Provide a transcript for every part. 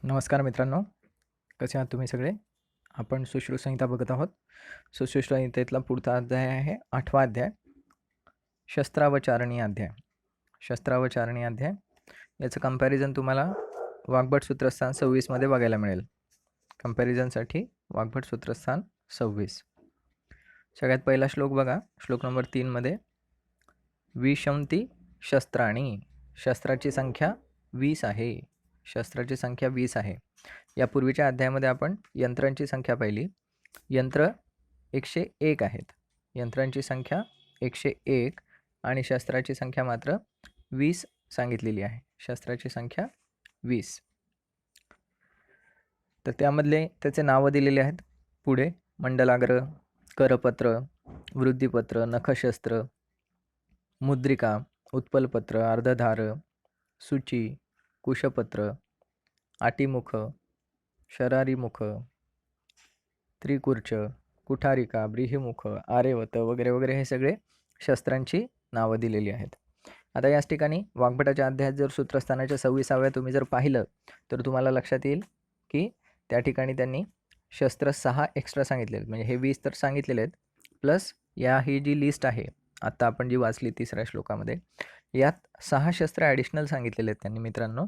नमस्कार मित्रांनो, कसे आहात तुम्ही सगळे? आपण सुश्रुत संहिता बघत आहोत. सुश्रुत संहितेतला पुढचा अध्याय आहे 8वा अध्याय, शस्त्रावचारणी अध्याय. शस्त्रावचारणी अध्याय याचं कंपॅरिझन तुम्हाला वाग्भट सूत्रस्थान 26 मध्ये बघायला मिळेल. कंपॅरिझनसाठी वाग्भट सूत्रस्थान 26. सगळ्यात पहिला श्लोक बघा, श्लोक नंबर 3 मध्ये विशंती शस्त्राणी, शस्त्राची संख्या 20 आहे. शस्त्राची संख्या 20 आहे. यापूर्वीच्या अध्यायामध्ये आपण यंत्रांची संख्या पाहिली. यंत्र 101 आहेत. यंत्रांची संख्या 101 आणि शस्त्राची संख्या मात्र 20 सांगितलेली आहे. शस्त्राची संख्या 20. तर त्यामधले त्याचे नावं दिलेले आहेत पुढे: मंडलाग्र, करपत्र, वृद्धिपत्र, नखशस्त्र, मुद्रिका, उत्पलपत्र, अर्धधार, सूची, कुशपत्र, आटीमुख, शरारीमुख, त्रिकूर्च, कुठारिका, ब्रीहिमुख, आर्यवत वगैरे वगैरे हे सगळे शस्त्रांची नावं दिलेली आहेत. आता याच ठिकाणी वाग्भटाच्या अध्यायात जर सूत्रस्थानाच्या 26व्या तुम्ही जर पाहिलं तर तुम्हाला लक्षात येईल की त्या ठिकाणी त्यांनी शस्त्र 6 एक्स्ट्रा सांगितले आहेत. म्हणजे हे 20 तर सांगितलेले आहेत, प्लस ही जी लिस्ट आहे आत्ता आपण जी वाचली 3ऱ्या श्लोकामध्ये, यात 6 शस्त्र ॲडिशनल सांगितलेले आहेत त्यांनी मित्रांनो.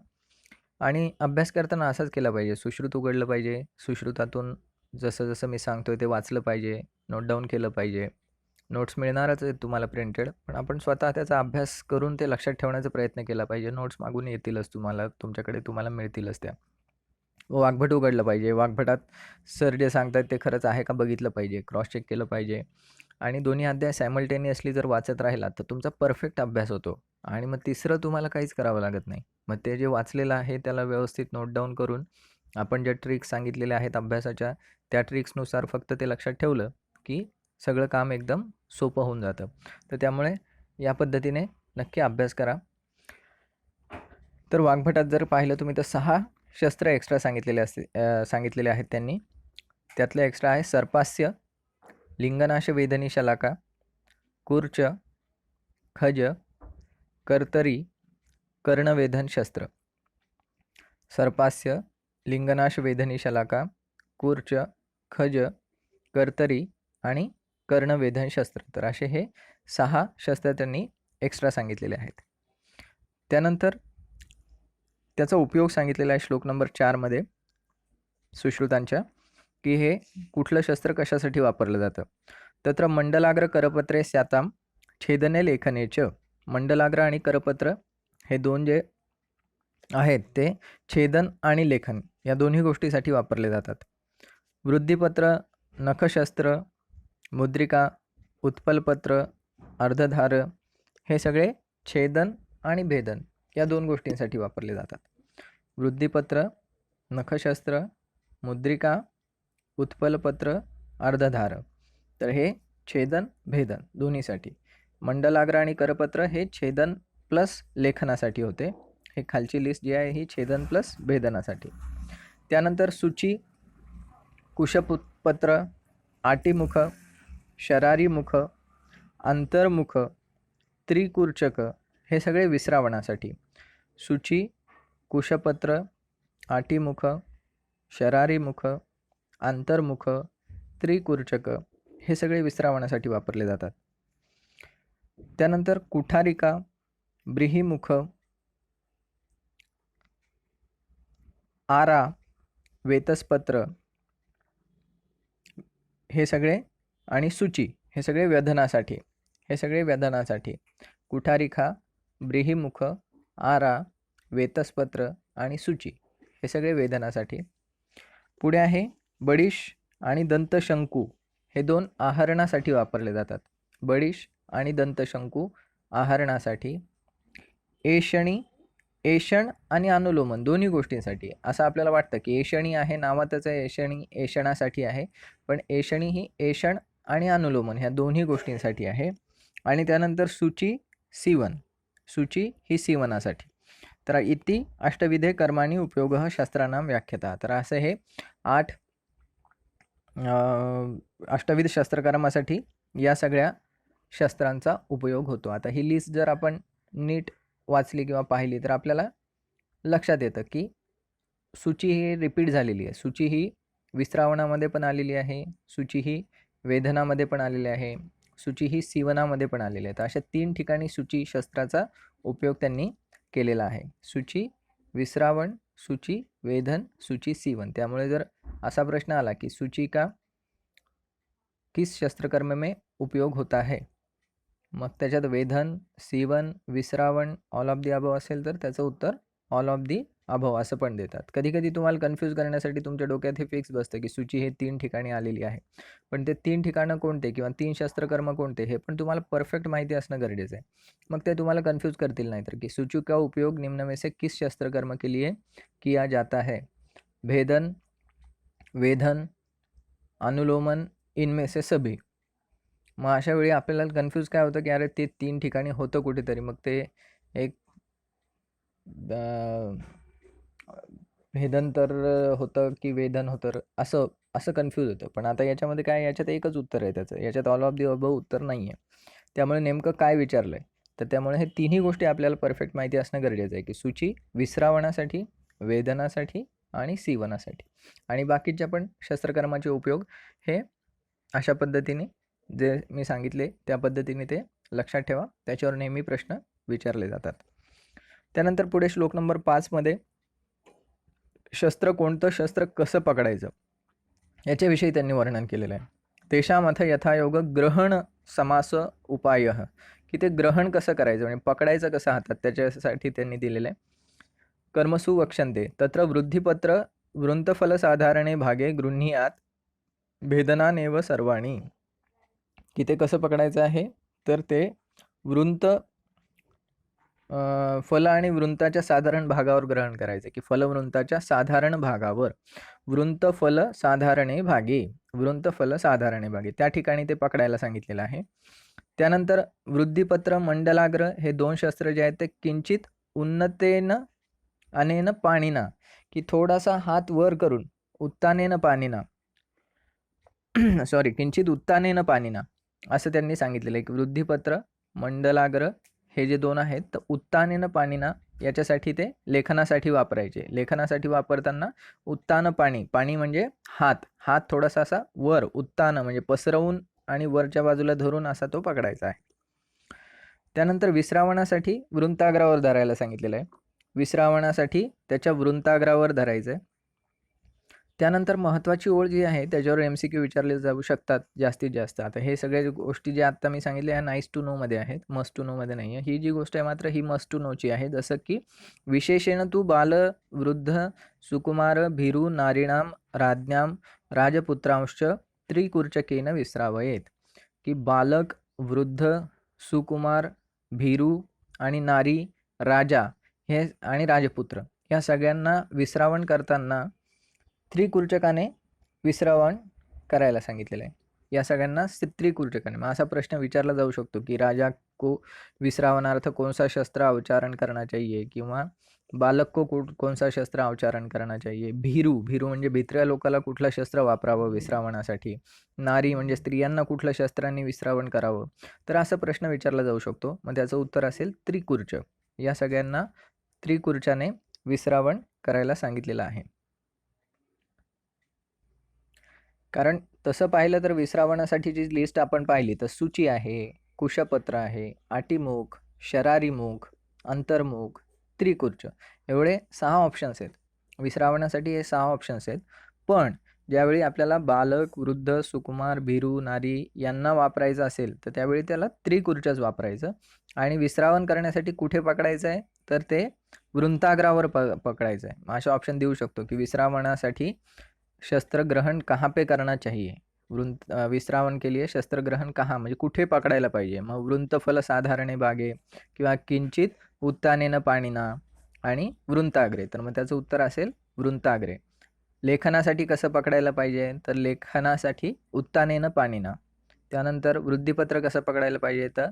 आणि अभ्यास करताना असाच केला पाहिजे. सुश्रुत उघडलं पाहिजे, सुश्रुतातून जसं जसं मी सांगतोय ते वाचलं पाहिजे, नोट डाऊन केलं पाहिजे. नोट्स मिळणारच आहेत तुम्हाला प्रिंटेड, पण आपण स्वतः त्याचा अभ्यास करून ते लक्षात ठेवण्याचा प्रयत्न केला पाहिजे. नोट्स मागून येतीलच तुम्हाला मिळतीलच त्या. वाग्भट उघडलं पाहिजे. वाग्भटात सर जे सांगतात ते खरंच आहे का बघितलं पाहिजे, क्रॉस चेक केलं पाहिजे. आणि दोन्ही अध्याय सायमल्टेनियसली जर वाचत राहिलात तर तुमचा परफेक्ट अभ्यास होतो. आणि मग तिसरं तुम्हाला काहीच करावं लागत नाही. मग ते जे वाचलेलं आहे त्याला व्यवस्थित नोट डाऊन करून आपण ज्या ट्रिक्स सांगितलेल्या आहेत अभ्यासाच्या, त्या ट्रिक्सनुसार फक्त ते लक्षात ठेवलं की सगळं काम एकदम सोपं होऊन जातं. तर त्यामुळे या पद्धतीने नक्की अभ्यास करा. तर वाग्भटात जर पाहिलं तुम्ही तर 6 शस्त्र एक्स्ट्रा सांगितलेले आहेत त्यांनी. त्यातलं एक्स्ट्रा आहे सर्पास्य, लिंगनाश वेदनी शलाका, कूर्च, खज, कर्तरी, कर्णवेधन शस्त्र. सर्पास्य, लिंगनाश वेधनी शलाका, कूर्च, खज, कर्तरी आणि कर्णवेधन शस्त्र. तर असे हे 6 शस्त्र त्यांनी एक्स्ट्रा सांगितलेले आहेत. त्यानंतर त्याचा उपयोग सांगितलेला आहे श्लोक नंबर 4 मध्ये सुश्रुतांच्या, की हे कुठलं शस्त्र कशासाठी वापरलं जातं. तत्र मंडलाग्र करपत्रे स्याताम छेदने लेखनेच. मंडलाग्र आणि करपत्र हे दोन जे आहेत ते छेदन आणि लेखन या दोन्ही गोष्टीसाठी वापरले जातात. वृद्धिपत्र, नखशस्त्र, मुद्रिका, उत्पलपत्र, अर्धधार हे सगळे छेदन आणि भेदन या 2 गोष्टींसाठी वापरले जातात. वृद्धिपत्र, नखशस्त्र, मुद्रिका, उत्पलपत्र, अर्धधार. तर हे छेदन भेदन दोन्हीसाठी. मंडलाग्र आणि करपत्र हे छेदन प्लस लेखनासाठी होते. हे खालची लिस्ट जी आहे ही छेदन प्लस भेदनासाठी. त्यानंतर सूची, कुशपत्र, आटीमुख, शरारीमुख, अंतर्मुख, त्रिकूर्चक हे सगळे विश्रावणासाठी. सूची, कुशपत्र, आटीमुख, शरारीमुख, अंतर्मुख, त्रिकूर्चक हे सगळे विश्रावणासाठी वापरले जातात. त्यानंतर कुठारिका, ब्रीहिमुख, आरा, वेतसपत्र हे सगळे आणि सूची हे सगळे व्यधनासाठी. कुठारिका, ब्रीहिमुख, आरा, वेतसपत्र आणि सूची हे सगळे वेधनासाठी. पुढे आहे बडिश आणि दंतशंकू हे 2 आहरणासाठी वापरले जातात. बडिश आणि दंतशंकू आहरणासाठी. ऐशण आणि अनुलोमन दोन्ही गोष्टींसाठी. असं आपल्याला वाटतं की ऐशणी आहे, नावातच आहे ऐशणी, ऐशणासाठी आहे, पण ऐशणी ही ऐशण आणि अनुलोमन ह्या दोन्ही गोष्टींसाठी आहे. आणि त्यानंतर सूची, सीवन. सूची ही सीवनासाठी. तर इति अष्टविधे कर्माणी उपयोगः शस्त्राणां व्याख्याता. तर असं हे 8 अष्टविध शस्त्रकर्मासाठी या सगळ्या शस्त्रांचा उपयोग होतो. आता ही लिस्ट जर आपण नीट वाचली किंवा पाहिली तर आपल्याला लक्षात येतं की सूची ही रिपीट झालेली आहे. सूची ही विश्रावणामध्ये पण आलेली आहे, सूची ही वेदनामध्ये पण आलेली आहे, सूची ही सीवनामध्ये पण आलेली आहे. तर अशा 3 ठिकाणी सूची शस्त्राचा उपयोग त्यांनी केलेला आहे. सूची विश्रावण, सूची वेधन, सूची सीवन. त्यामुळे जर असा प्रश्न आला की सूची का किस शस्त्रकर्म में उपयोग होता है, मग त्याच्यात वेधन, सीवन, विश्रावण, ऑल ऑफ दी अबव असेल तर त्याचं उत्तर ऑल ऑफ दी अबव असं पण देतात. कधी कधी तुम्हाला कन्फ्यूज करण्यासाठी तुमच्या डोक्यात हे फिक्स बसतं की सूची हे 3 ठिकाणी आलेली आहे, पण ते 3 ठिकाणं कोणते किंवा 3 शस्त्रकर्म कोणते हे पण तुम्हाला परफेक्ट माहिती असणं गरजेचं आहे. मग ते तुम्हाला कन्फ्यूज करतील नाही तर की सूची का उपयोग निम्न में से किस शस्त्रकर्म के लिए किया जाता है, भेदन, वेधन, अनुलोमन, इनमें से सभी. मग अशा वेळी आपल्याला कन्फ्यूज काय होतं की अरे ते 3 ठिकाणी होतं कुठेतरी, मग ते एक भेदन तर होतं की वेदन होतं असं असं कन्फ्यूज होतं. पण आता याच्यामध्ये काय, याच्यात एकच उत्तर आहे त्याचं, याच्यात ऑल ऑफ दी अबव उत्तर नाही आहे. त्यामुळे नेमकं काय विचारलं आहे, तर त्यामुळे हे तिन्ही गोष्टी आपल्याला परफेक्ट माहिती असणं गरजेचं आहे की सूची विश्रावणासाठी, वेदनासाठी आणि सीवनासाठी, आणि बाकीच्या पण शस्त्रकर्माचे उपयोग हे अशा पद्धतीने जे मी सांगितले त्या पद्धतीने ते लक्षात ठेवा. त्याच्यावर नेहमी प्रश्न विचारले जातात. त्यानंतर पुढे श्लोक नंबर 5 मध्ये शस्त्र कोणतं, शस्त्र कसं पकडायचं याच्याविषयी त्यांनी वर्णन केलेलं आहे. तेषामथ यथायोग ग्रहण समास उपाय, की ते ग्रहण कसं करायचं म्हणजे पकडायचं कसं हातात त्याच्यासाठी त्यांनी दिलेलं आहे. कर्मसु वक्षन्ते तत्र वृद्धिपत्र वृंतफल साधारणे भागे गृह्णीयात भेदनानेव सर्वाणी, की ते कसं पकडायचं आहे तर ते वृंत फल आणि वृंताच्या साधारण भागावर ग्रहण करायचे, की फलवृंताच्या साधारण भागावर, वृंत फल साधारणे भागे, वृंत फल साधारणे भागे त्या ठिकाणी ते पकडायला सांगितलेलं आहे. त्यानंतर वृद्धिपत्र, मंडलाग्र हे 2 शस्त्र जे आहेत ते किंचित उन्नतेन अनेन पाणीना, की थोडासा हात वर करून, उत्तानेन पाणीना सॉरी किंचित उत्तानेन पाणीना असं त्यांनी सांगितलेलं आहे की वृद्धिपत्र, मंडलाग्र हे जे 2 आहेत तर उत्तानेन पाणीना याच्यासाठी ते लेखनासाठी वापरायचे. लेखनासाठी वापरताना उत्तान पाणी, पाणी म्हणजे हात, हात थोडासा असा वर, उत्तान म्हणजे पसरवून आणि वरच्या बाजूला धरून असा तो पकडायचा आहे. त्यानंतर विश्रावणासाठी वृंताग्रावर धरायला सांगितलेलं आहे. विश्रावणासाठी त्याच्या वृंताग्रावर धरायचं आहे. त्यानंतर महत्त्वाची ओळ जी आहे त्याच्यावर MCQ विचारले जाऊ शकतात जास्तीत जास्त. आता हे सगळे गोष्टी जे आत्ता मी सांगितले ह्या नाईस टू नो मध्ये आहेत, मस्ट टू नो मध्ये नाही आहे. ही जी गोष्ट आहे मात्र ही मस्ट टू नोची आहे. जसं की विशेषेण तू बाल वृद्ध सुकुमार भीरू नारीणाम राज्ञाम राजपुत्रांश्च त्रिकुर्चकेन विश्रावयेत, की बालक, वृद्ध, सुकुमार, भीरू आणि नारी, राजा हे आणि राजपुत्र या सगळ्यांना विश्रावण करताना त्रिकुर्चकाने विश्रावण करायला सांगितलेलं आहे. या सगळ्यांना त्रिकुर्चकाने. मग असा प्रश्न विचारला जाऊ शकतो की राजा को विश्रावणार्थ कौन-सा शस्त्र उच्चारण करना चाहिए, किंवा बालक को कौन-सा शस्त्र उच्चारण करना चाहिए, भीरू, भीरू म्हणजे भित्र्या लोकाला कुठलं शस्त्र वापरावं विश्रावणासाठी, नारी म्हणजे स्त्रियांना कुठलं शस्त्रांनी विश्रावण करावं. तर असा प्रश्न विचारला जाऊ शकतो. मग त्याचं उत्तर असेल त्रिकुर्च. या सगळ्यांना त्रिकुर्चाने विश्रावण करायला सांगितलेलं आहे. कारण तसं पाहिलं तर विश्रावणासाठी जी लिस्ट आपण पाहिली तर सूची आहे, कुशपत्र आहे, आटीमुख, शरारीमुख, अंतर्मुख, त्रिकुर्च एवढे 6 ऑप्शन्स आहेत. विश्रावणासाठी हे 6 ऑप्शन्स आहेत. पण ज्यावेळी आपल्याला बालक, वृद्ध, सुकुमार, भीरू, नारी यांना वापरायचं असेल तर त्यावेळी त्याला त्रिकुर्चच वापरायचं. आणि विश्रावण करण्यासाठी कुठे पकडायचं आहे तर ते वृंताग्रावर पकडायचं आहे. असे ऑप्शन देऊ शकतो की विश्रावणासाठी शस्त्र ग्रहण कहाँ पे करना चाहिए, विश्रावण के लिए शस्त्र ग्रहण कहाँ म्हणजे कुठे पकडायला पाहिजे. मग वृंतफल साधारणे भागे किंवा किंचित उत्तानेन पाणीना आणि वृंताग्रे, तर मग त्याचं उत्तर असेल वृंताग्रे. लेखनासाठी कसं पकडायला पाहिजे तर लेखनासाठी उत्तानेन पाणीना. त्यानंतर वृद्धिपत्र कसं पकडायला पाहिजे तर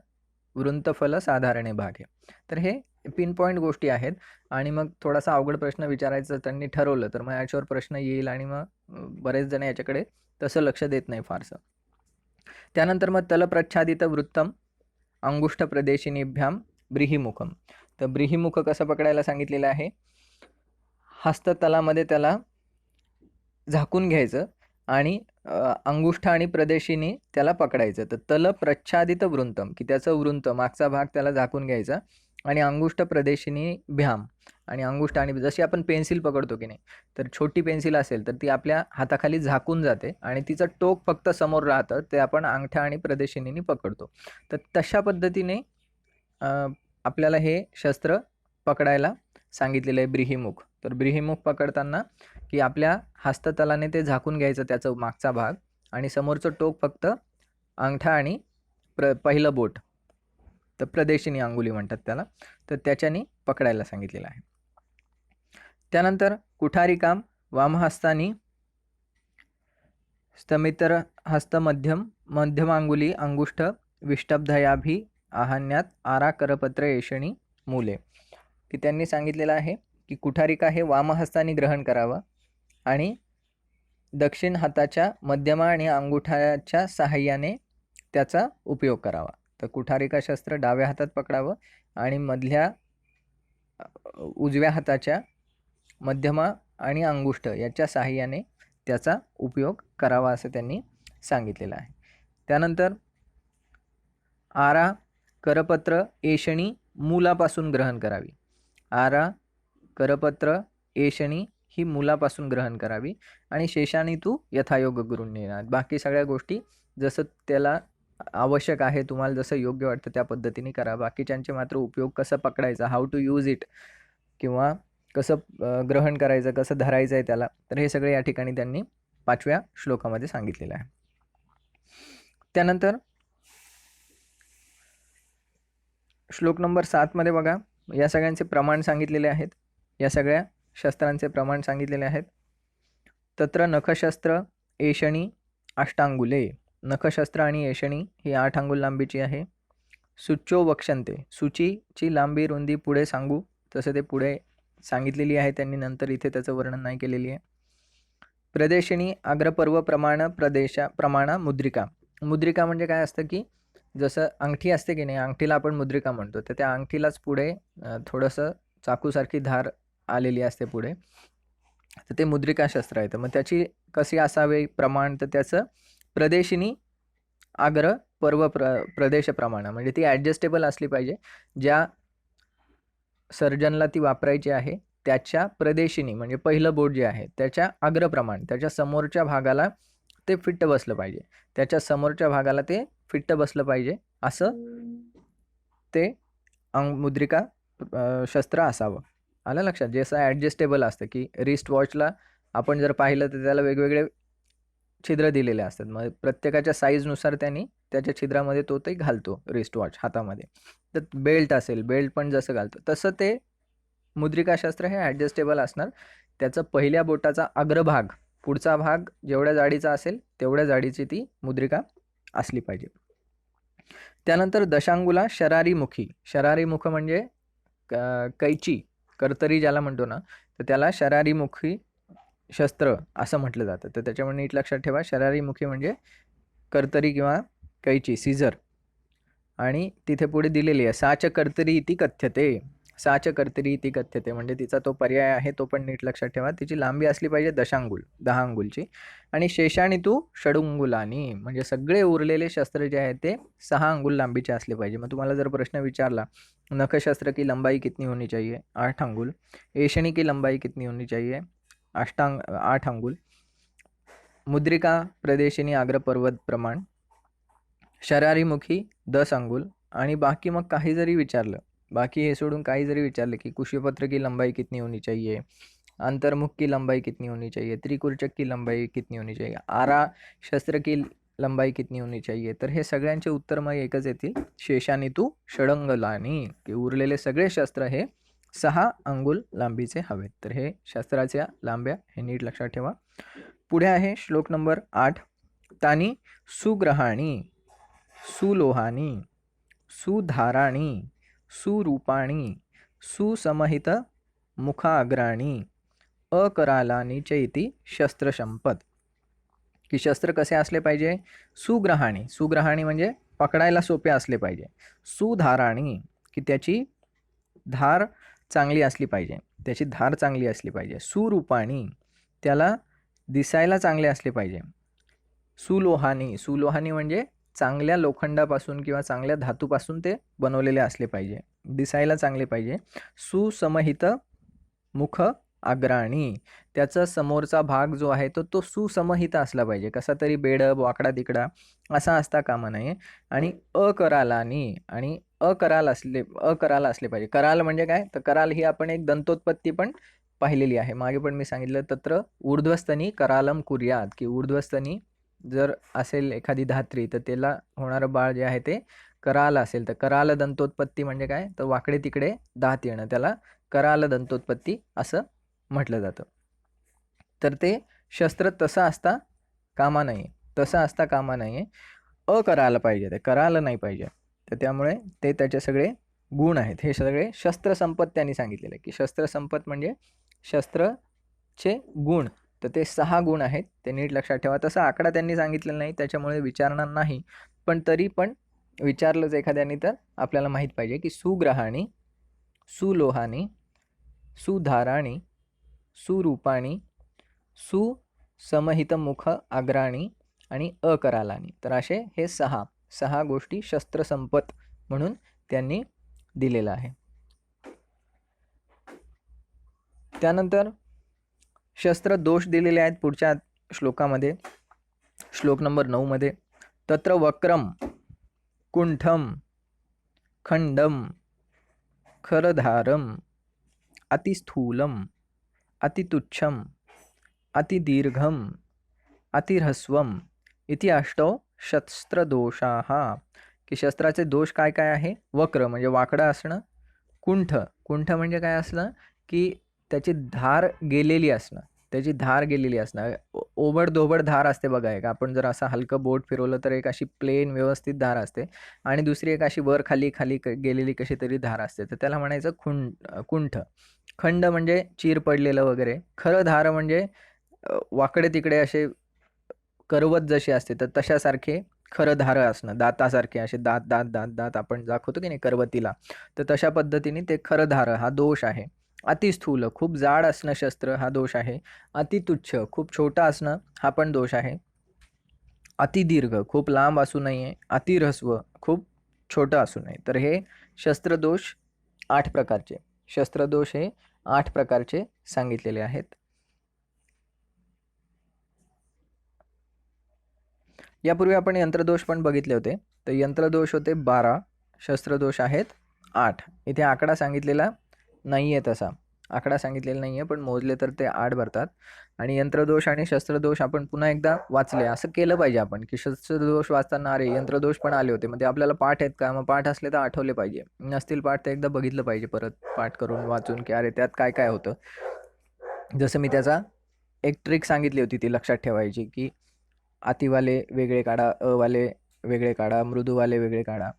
वृंतफल साधारणे भागे. तर हे पिन पॉईंट गोष्टी आहेत. आणि मग थोडासा अवघड प्रश्न विचारायचं त्यांनी ठरवलं तर मग याच्यावर प्रश्न येईल आणि मग बरेच जण याच्याकडे तसं लक्ष देत नाही फारसं. त्यानंतर मग तलप्रच्छादित वृत्तम अंगुष्ठ प्रदेशिनीभ्याम ब्रीहिमुखम. तर ब्रीहिमुख कसं पकडायला सांगितलेलं आहे, हस्ततलामध्ये त्याला झाकून घ्यायचं आणि अंगुष्ठ आणि प्रदेशिनी त्याला पकडायचं. तर तल प्रच्छादित वृंतम, की त्याचं वृंत मागचा भाग त्याला झाकून घ्यायचा आणि अंगुष्ठ प्रदेशिनी भ्याम, आणि अंगुष्ठ आणि जशी आपण पेन्सिल पकडतो की नाही, तर छोटी पेन्सिल असेल तर ती आपल्या हाताखाली झाकून जाते आणि तिचं टोक फक्त समोर राहतं, ते आपण अंगठा आणि प्रदेशिनीने पकडतो. तर तशा पद्धतीने आपल्याला हे शस्त्र पकडायला सांगितलेलं आहे ब्रीहिमुख. तर ब्रीहिमुख पकडताना की आपल्या हस्ततलाने ते झाकून घ्यायचं त्याचं मागचा भाग, आणि समोरचं टोक फक्त अंगठा आणि पहिलं बोट, तर प्रदेशिनी अंगुली म्हणतात त्याला, तर त्याच्याने पकडायला सांगितलेलं आहे. त्यानंतर कुठारी काम वामहस्तानी स्तमितर हस्त मध्यमांगुली अंगुष्ठ विष्टब्धयाभी आहन्यात आरा करपत्र येषणी मूले, की त्यांनी सांगितलेलं आहे की कुठारिका हे वामहस्तानी ग्रहण करावं आणि दक्षिण हाताच्या मध्यमा आणि अंगुठाच्या सहाय्याने त्याचा उपयोग करावा. तर कुठारिका शस्त्र डाव्या हातात पकडावं आणि मधल्या उजव्या हाताच्या मध्यमा आणि अंगुष्ठ याच्या सहाय्याने त्याचा उपयोग करावा असं त्यांनी सांगितलेलं आहे. त्यानंतर आरा करपत्र एषणी मूलापासून ग्रहण करावी. आरा करपत्र एषणी ही मूलापासून ग्रहण करावी आणि शेषानी तू यथायोग गुरून नेणार. बाकी सगळ्या गोष्टी जसं त्याला आवश्यक आहे, तुम्हाला जसं योग्य वाटतं त्या पद्धतीने करा. बाकीच्यांचे मात्र उपयोग कसं पकडायचा, हाऊ टू यूज इट, किंवा कसं ग्रहण करायचं, कसं धरायचं आहे त्याला, तर हे सगळे या ठिकाणी त्यांनी 5व्या श्लोकामध्ये सांगितलेलं आहे. त्यानंतर श्लोक नंबर 7 मध्ये बघा, या सगळ्यांचे प्रमाण सांगितलेले आहेत, या सगळ्या शस्त्रांचे प्रमाण सांगितलेले आहेत. तत्र नखशस्त्र एषणी अष्टांगुले, नखशस्त्र आणि एषणी ही 8 अंगुल लांबीची आहे. सुच्चो वक्षंते, सूचीची लांबी रुंदी पुढे सांगू तसं ते पुढे सांगितलेली आहे त्यांनी, नंतर इथे त्याचं वर्णन नाही केलेली आहे. प्रदेशिनी अग्रपर्व प्रमाण प्रमाण मुद्रिका. मुद्रिका म्हणजे काय असतं की जसं अंगठी असते की नाही, अंगठीला आपण मुद्रिका म्हणतो, तर त्या अंगठीलाच पुढे थोडंसं चाकूसारखी धार आलेली असते पुढे, तर ते मुद्रिका शस्त्र आहे. तर मग त्याची कशी असावे प्रमाण, तर त्याचं प्रदेशिनी आग्र पर्व प्रदेश प्रमाण, म्हणजे ती ॲडजस्टेबल असली पाहिजे. ज्या सर्जनला ती वापरायची आहे त्याच्या प्रदेशिनी म्हणजे पहिलं बोट जे आहे त्याच्या अग्रप्रमाण, त्याच्या समोरच्या भागाला ते फिट्ट बसलं पाहिजे, त्याच्या समोरच्या भागाला ते फिट्ट बसलं पाहिजे असं ते मुद्रिका शस्त्र असावं. आलं लक्षात? जसं ॲडजस्टेबल असतं की रिस्ट वॉचला आपण जर पाहिलं तर त्याला वेगवेगळे छिद्र दिलेले असतात, मग प्रत्येकाच्या साईजनुसार त्यांनी त्याच्या छिद्रामध्ये तो ते घालतो रिस्ट वॉच हातामध्ये. तर बेल्ट असेल, बेल्ट पण जसं घालतो तसं ते मुद्रिकाशास्त्र हे ॲडजस्टेबल असणार. त्याचं पहिल्या बोटाचा अग्रभाग, पुढचा भाग जेवढ्या जाडीचा असेल तेवढ्या जाडीची ती मुद्रिका असली पाहिजे. त्यानंतर दशांगुला शरारीमुखी. शरारीमुख म्हणजे कैची, कर्तरी ज्याला म्हणतो ना, तर त्याला शरारीमुखी शस्त्र असं म्हटलं जातं. तर त्याच्यामुळे नीट लक्षात ठेवा, शरारीमुखी म्हणजे कर्तरी किंवा कैची, सीझर. आणि तिथे पुढे दिलेली आहे साच कर्तरी इति कथ्यते. साच कर्तरी इति कथ्यते म्हणजे तिचा तो पर्याय आहे, तो पण नीट लक्षात ठेवा. तिची लांबी असली पाहिजे 10 अंगुलची. आणि शेषाणी तू षडुंगुलानी, म्हणजे सगळे उरलेले शस्त्र जे आहेत ते 6 अंगुल लांबीचे असले पाहिजे. मग तुम्हाला जर प्रश्न विचारला नखशस्त्र की लंबाई कितनी होनी चाहिए, 8 अंगुल. एषणी की लंबाई कितनी होनी चाहिए, 8 अंगुल. मुद्रिका प्रदेशिनी आग्र पर्वत प्रमाण, शरारीमुखी 10 अंगुल. आणि बाकी मग काही जरी विचारलं, बाकी हे सोडून काही जरी विचारलं की कुशीपत्र की लंबाई कितनी होनी चाहिए, अंतर्मुख की लंबाई कितनी होनी चाहिए, त्रिकुर्चक की लंबाई कितनी होनी चाहिए, आरा शस्त्र की लंबाई कितनी होनी चाहिए, तर हे सगळ्यांचे उत्तर मग एकच येतील, शेषानी तू षडंगलानी, की उरलेले सगळे शस्त्र हे 6 अंगुल लांबीचे हवेत. तर हे शस्त्राच्या लांब्या हे नीट लक्षात ठेवा. पुढे आहे श्लोक नंबर 8. तानी सुग्रहाणी सुलोहानी सुधाराणी सुरूपाणी सुसमहित मुखाग्राणी अकरालानी चैती शस्त्रसंपत, की शस्त्र कसे असले पाहिजे. सुग्रहाणी, सुग्रहाणी म्हणजे पकडायला सोपे असले पाहिजे. सुधाराणी, की त्याची धार चांगली असली पाहिजे. त्याची धार चांगली असली पाहिजे. सुरूपाणी, त्याला दिसायला चांगले असले पाहिजे. सुलोहानी, सुलोहानी म्हणजे चांगल्या लोखंडापासून किंवा चांगल्या धातूपासून ते बनवलेले असले पाहिजे, दिसायला चांगले पाहिजे. सुसमहित मुख अग्राणी, त्याचा समोरचा भाग जो आहे तो सुसमहित असला पाहिजे, कसा तरी बेडब वाकडा तिकडा असा असता कामा नये. आणि अकरालानी, आणि अकराल असले पाहिजे. कराल म्हणजे काय, तर कराल ही आपण एक दंतोत्पत्ती पण पाहिलेली आहे मागे, पण मी सांगितलं तत्र ऊर्ध्वस्तनी करालम कुर्यात, की ऊर्ध्वस्तनी जर असेल एखादी धात्री तर त्याला होणारं बाळ जे आहे ते कराल असेल, तर कराल दंतोत्पत्ती म्हणजे काय, तर वाकडे तिकडे दात येणं, त्याला कराल दंतोत्पत्ती असं म्हटलं जातं. तर ते शस्त्र तसं असता कामा नये, तसं असता कामा नये, अकराल पाहिजे, ते कराल नाही पाहिजे. तर त्यामुळे ते त्याचे सगळे गुण आहेत, हे सगळे शस्त्रसंपत त्यांनी सांगितलेलं आहे, की शस्त्रसंपत म्हणजे शस्त्रचे गुण. तर ते 6 गुण आहेत, ते नीट लक्षात ठेवा. तसा आकडा त्यांनी सांगितलेला नाही, त्याच्यामुळे विचारणार नाही, पण तरी पण विचारलंच एखाद्याने तर आपल्याला माहीत पाहिजे, की सुग्रहाणी, सुलोहानी, सुधाराणी, सुरूपाणी, सुसमहितमुख अग्राणी आणि अकरालानी. तर असे हे 6 गोष्टी शस्त्रसंपत म्हणून त्यांनी दिलेलं आहे. त्यानंतर शस्त्र दोष दिलेले आहेत पुढच्या श्लोकामध्ये, श्लोक नंबर 9 मध्ये. तत्र वक्रम, कुंठम, खंडम, खरधारम, अतिस्थूलम, अतितुच्छम, अतिदीर्घम, अतिह्रस्वम इति अष्टौ शस्त्रदोषाः, की शस्त्राचे दोष काय काय आहे. वक्र म्हणजे वाकडं असणं, कुंठ, कुंठ म्हणजे काय असणं, की त्याची धार गेलेली असणं, त्याची धार गेलेली असणं, ओबडधोबड धार असते बघा, एक आपण जर असं हलकं बोट फिरवलं तर एक अशी प्लेन व्यवस्थित धार असते, आणि दुसरी एक अशी वर खाली खाली गेलेली कशी तरी धार असते, तर त्याला म्हणायचं कुंठ. खंड म्हणजे चीर पडलेलं वगैरे. खरं धार म्हणजे वाकडे तिकडे असे करवत जशी असते तर तशासारखे खरं धार असणं, दातासारखे असे दात दात दात दात आपण दाखवतो की नाही करवतीला, तर तशा पद्धतीने ते खरं धार हा दोष आहे. अतिस्थूल, खूप जाड असणं शस्त्र हा दोष आहे. अतितुच्छ, खूप छोटा असणं हा पण दोष आहे. अतिदीर्घ, खूप लांब असू नये. अतिह्रस्व, खूप छोटं असू नये. तर हे शस्त्रदोष 8 प्रकारचे, शस्त्रदोष हे 8 प्रकारचे सांगितलेले आहेत. यापूर्वी आपण यंत्रदोष पण बघितले होते, तर यंत्रदोष होते 12, शस्त्रदोष आहेत 8. इथे आकडा सांगितलेला नाही आहे, तसा आकडा सांगितलेला नाही आहे, पण मोजले तर ते 8 भरतात. आणि यंत्रदोष आणि शस्त्रदोष आपण पुन्हा एकदा वाचले, असं केलं पाहिजे आपण, की शस्त्रदोष वाचताना अरे यंत्रदोष पण आले होते, म्हणजे आपल्याला पाठ आहेत का, मग पाठ असले तर आठवले पाहिजे, नसतील पाठ तर एकदा बघितलं पाहिजे परत पाठ करून वाचून, की अरे त्यात काय काय होतं. जसं मी त्याचा एक ट्रिक सांगितली होती ती लक्षात ठेवायची, की अतिवाले वेगळे काढा, अवाले वेगळे काढा, मृदूवाले वेगळे काढा.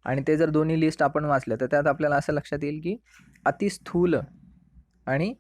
आणि ते जर दोन्ही लिस्ट आपण वाचल्या तर त्यात आपल्याला असं लक्षात येईल, की अतिस्थूल आणि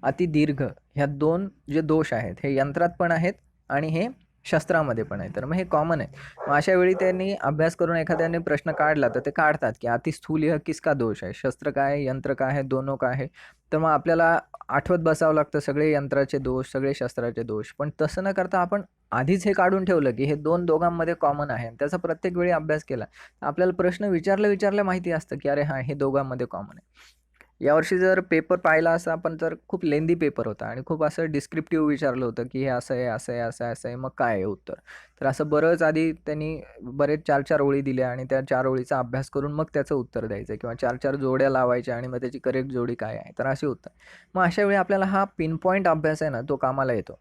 अतिदीर्घ ह्या 2 जे दोष आहेत हे यंत्रात पण आहेत आणि हे शस्त्रामध्ये पण आहे, तर मग हे कॉमन आहे. मग अशा वेळी त्यांनी अभ्यास करून एखाद्याने प्रश्न काढला तर ते काढतात, की अतिस्थूल यह किसका दोष आहे, शस्त्र काय आहे, यंत्र काय आहे, दोनों काय आहे. तर मग आपल्याला आठवत बसावं लागतं सगळे यंत्राचे दोष, सगळे शस्त्राचे दोष. पण तसं न करता आपण आधीच हे काढून ठेवलं, की हे दोघांमध्ये कॉमन आहे, आणि त्याचा प्रत्येक वेळी अभ्यास केला, आपल्याला प्रश्न विचारल्या माहिती असतं, की अरे हां, हे दोघांमध्ये कॉमन आहे. यावर्षी जर पेपर पाहिला असता आपण तर खूप लेंदी पेपर होता, आणि खूप असं डिस्क्रिप्टिव्ह विचारलं होतं, की हे असं आहे, असं आहे, असं आहे, असं आहे, मग काय आहे उत्तर. तर असं बरंच आधी त्यांनी बरेच 4-4 ओळी दिल्या, आणि त्या 4 ओळीचा अभ्यास करून मग त्याचं उत्तर द्यायचं, किंवा 4-4 जोड्या लावायच्या आणि मग त्याची करेक्ट जोडी काय आहे, तर असे उत्तर. मग अशा वेळी आपल्याला हा पिनपॉईंट अभ्यास आहे ना, तो कामाला येतो.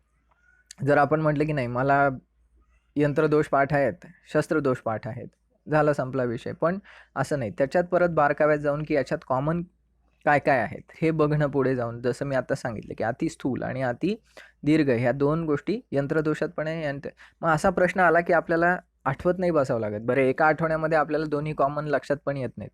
जर आपण म्हटलं की नाही मला यंत्रदोष पाठ आहेत, शस्त्रदोष पाठ आहेत, झाला संपला विषय, पण असं नाही, त्याच्यात परत बारकाव्यात जाऊन की याच्यात कॉमन काय काय आहेत हे बघणं पुढे जाऊन. जसं मी आता सांगितलं, की अतिस्थूल आणि अति दीर्घ ह्या 2 गोष्टी यंत्रदोषात पण आहे. मग असा प्रश्न आला की आपल्याला आठवत नाही बसावं लागत. बरं, एका आठवड्यामध्ये आपल्याला दोन्ही कॉमन लक्षात पण येत नाहीत.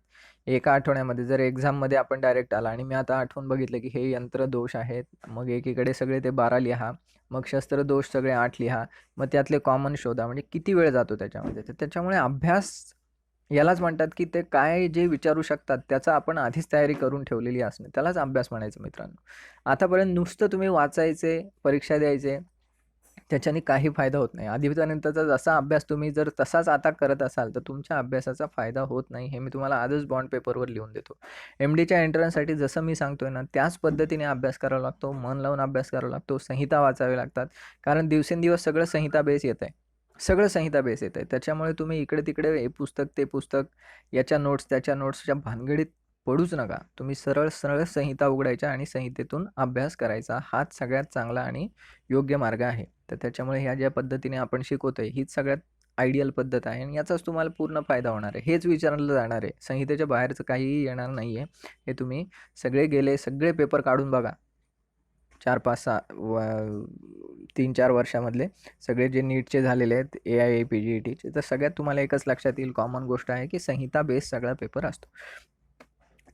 एका आठवड्यामध्ये जर एक्झाममध्ये आपण डायरेक्ट आला आणि मी आता आठवून बघितलं की हे यंत्रदोष आहेत, मग एकीकडे सगळे ते 12 लिहा, मग शस्त्रदोष सगळे 8 लिहा, मग त्यातले कॉमन शोधा, म्हणजे किती वेळ जातो त्याच्यामध्ये. तर त्याच्यामुळे अभ्यास यालाच म्हणतात की ते काय जे विचारू शकतात त्याचा आपण आधीच तयारी करून ठेवलेली असणे, त्यालाच अभ्यास म्हणायचं मित्रांनो. आतापर्यंत नुसतं तुम्ही वाचायचे, परीक्षा द्यायचे, त्याच्याने काही फायदा होत नाही. आधीपर्यंतचा जसा अभ्यास तुम्ही जर तसाच आता करत असाल, तर तुमच्या अभ्यासाचा फायदा होत नाही. हे मी तुम्हाला आजच बॉन्ड पेपरवर लिहून देतो. MDच्या एंट्रन्ससाठी जसं मी सांगतोय ना, त्याच पद्धतीने अभ्यास करावा लागतो, मन लावून अभ्यास करावा लागतो, संहिता वाचावी लागतात. कारण दिवसेंदिवस सगळं संहिता बेस येत आहे. सगळं संहिता बेस येत आहे. त्याच्यामुळे तुम्ही इकडे-तिकडे हे पुस्तक, ते पुस्तक, याच्या नोट्स, त्याच्या नोट्सच्या भानगडीत पडूच नका. तुम्ही सरळ-सरळ संहिता उघडायच्या आणि संहितेतून अभ्यास करायचा. हाच सगळ्यात चांगला आणि योग्य मार्ग आहे. तर त्याच्यामुळे ह्या ज्या पद्धतीने आपण शिकवतोय हीच सगळ्यात आयडियल पद्धत आहे आणि याचाच तुम्हाला पूर्ण फायदा होणार आहे. हेच विचारलं जाणार आहे. संहितेच्या बाहेरचं काहीही येणार नाही आहे. हे तुम्ही सगळे पेपर काढून बघा. 4, 5, 6 3-4 वर्षामधले सगळे जे नीटचे झालेले आहेत, AIA, PGETचे, तर सगळ्यात तुम्हाला एकच लक्षात येईल, कॉमन गोष्ट आहे की संहिता बेस सगळा पेपर असतो.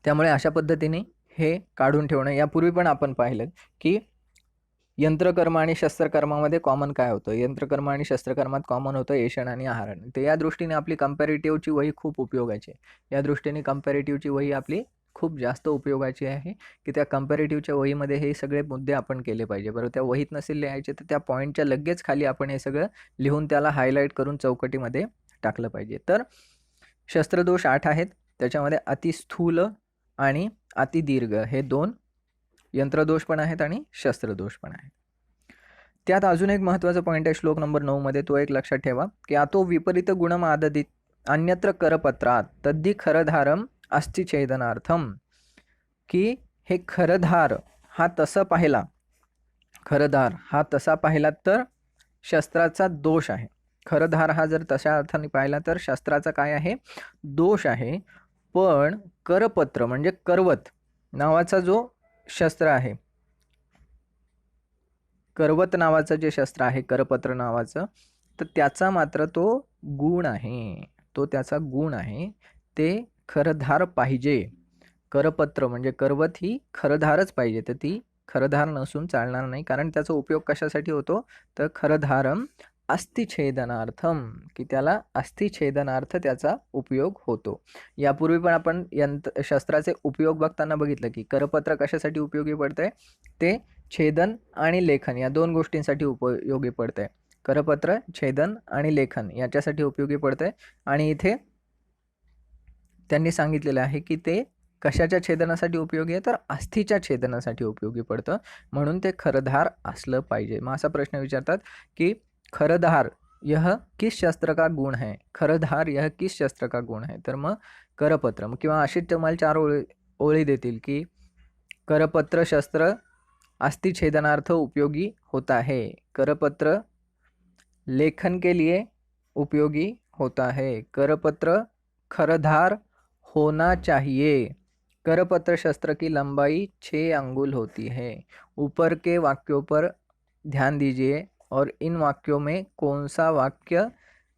त्यामुळे अशा पद्धतीने हे काढून ठेवणं. यापूर्वी पण आपण पाहिलं की यंत्रकर्म आणि शस्त्रकर्मामध्ये कॉमन काय होतं. यंत्रकर्म आणि शस्त्रकर्मात कॉमन होतं एषण आणि आहारण. तर या दृष्टीने आपली कंपॅरेटिव्हची वही खूप उपयोगाची आहे. या दृष्टीने कंपॅरेटिव्हची वही आपली खूप जास्त उपयोगाची आहे की त्या कंपॅरेटिव्हच्या वहीमध्ये हे सगळे मुद्दे आपण केले पाहिजे. बरं, त्या वहीत नसेल लिहायचे तर त्या पॉईंटच्या लगेच खाली आपण हे सगळं लिहून त्याला हायलाईट करून चौकटीमध्ये टाकलं पाहिजे. तर शस्त्रदोष 8 आहेत. त्याच्यामध्ये अतिस्थूल आणि अतिदीर्घ हे 2 यंत्रदोष पण आहेत आणि शस्त्रदोष पण आहेत. त्यात अजून एक महत्त्वाचा पॉईंट आहे श्लोक नंबर 9 मध्ये, तो एक लक्षात ठेवा की आतो विपरीत गुणम आददित अन्यत्र करपत्रात तद्दी खरधारम अस्थिछेदनार्थम, की हे खरधार हा तसा पाहिला, खरधार हा तसा पाहिला तर शस्त्राचा दोष आहे. खरधार हा जर तशा अर्थाने पाहिला तर शस्त्राचा काय आहे, दोष आहे. पण करपत्र म्हणजे करवत नावाचा जो शस्त्र आहे, करवत नावाचं जे शस्त्र आहे, करपत्र नावाचं, तर त्याचा मात्र तो गुण आहे. तो त्याचा गुण आहे. ते खरधार पाहिजे. करपत्र म्हणजे करवत ही खरधारच पाहिजे. तर ती खरधार नसून चालणार नाही. कारण त्याचा उपयोग कशासाठी होतो, तर खरधारम अस्थिछेदनार्थम, की त्याला अस्थिछेदनार्थ त्याचा उपयोग होतो. यापूर्वी पण आपण शस्त्राचे उपयोग बघताना बघितलं की करपत्र कशासाठी उपयोगी पडतंय, ते छेदन आणि लेखन या 2 गोष्टींसाठी उपयोगी पडतंय. करपत्र, छेदन आणि लेखन याच्यासाठी उपयोगी पडतंय. आणि इथे त्यांनी सांगितलेलं आहे की ते कशाच्या छेदनासाठी उपयोगी आहे, तर अस्थिच्या छेदनासाठी उपयोगी पडतं. म्हणून ते खरधार असलं पाहिजे. मग असा प्रश्न विचारतात की खरधार यह किस शस्त्र का गुण है, खरधार यह किस शस्त्र का गुण है. तर मग करपत्र किंवा अशीच तुम्हाला 4 ओळी देतील की करपत्र शस्त्र अस्थिछेदनार्थ उपयोगी होता है, करपत्र लेखन के लिए उपयोगी होता है, करपत्र खरधार होना चाहिए, करपत्र शस्त्र की लंबाई 6 अंगुल होती है. ऊपर के वाक्यों पर ध्यान दीजिए और इन वाक्यों में कौन सा वाक्य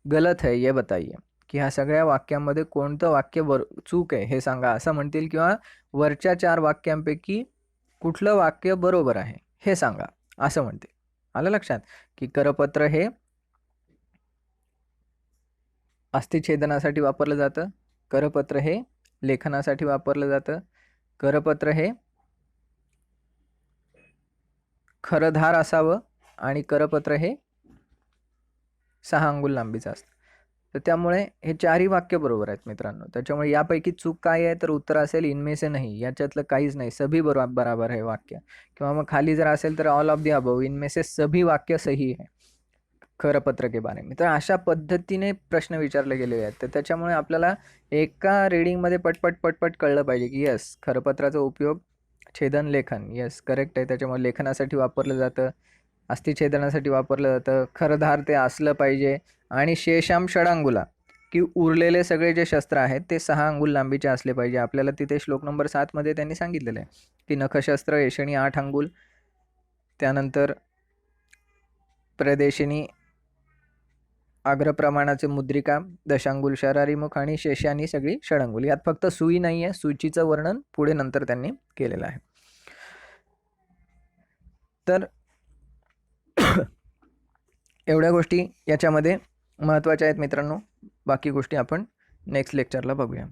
गलत है ये बताइए. की ह्या सगळ्या वाक्यांमध्ये कोणतं वाक्य चूक आहे हे सांगा असं म्हणतील, किंवा वरच्या 4 वाक्यांपैकी कुठलं वाक्य बरोबर आहे हे सांगा असं म्हणते. आलं लक्षात की करपत्र हे अस्थिछेदनासाठी वापरलं जातं, करपत्र हे लेखनासाठी वापरलं जातं, करपत्र हे खरधार असावं आणि करपत्र हे 6 अंगुल लांबीचं असतं. तर त्यामुळे हे 4ही वाक्य बरोबर आहेत मित्रांनो. त्याच्यामुळे यापैकी चूक काय आहे, तर उत्तर असेल इनमें से नहीं, याच्यातलं काहीच नाही, सभी बराबर है वाक्य. किंवा मग खाली जर असेल तर ऑल ऑफ द अबव, इनमें से सभी वाक्य सही है खरपत्र के बारे में. तर अशा पद्धतीने प्रश्न विचारले गेलेले आहेत. तर त्याच्यामुळे आपल्याला एका रीडिंगमध्ये पटपट कळलं पाहिजे की यस, खरपत्राचा उपयोग छेदन लेखन, यस करेक्ट आहे. त्याच्यामुळे लेखनासाठी वापरलं जातं, अस्थिछेदनासाठी वापरलं जातं, खरधार ते असलं पाहिजे, आणि शेषाम षडांगुला, की उरलेले सगळे जे शस्त्र आहेत ते 6 अंगुल लांबीचे असले पाहिजे. आपल्याला तिथे श्लोक नंबर 7 मध्ये त्यांनी सांगितलेलं आहे की नखशस्त्र एषणी 8 अंगुल, त्यानंतर प्रदेशिनी अग्रप्रमाणाचे मुद्रिका 10 अंगुल, शरारीमुख आणि शेषानी सगळी षडांगुल. यात फक्त सुई नाही आहे, सूचीचं वर्णन पुढे नंतर त्यांनी केलेलं आहे. तर एवढ्या गोष्टी याच्यामध्ये महत्त्वाच्या आहेत मित्रांनो. बाकी गोष्टी आपण नेक्स्ट लेक्चरला बघूया.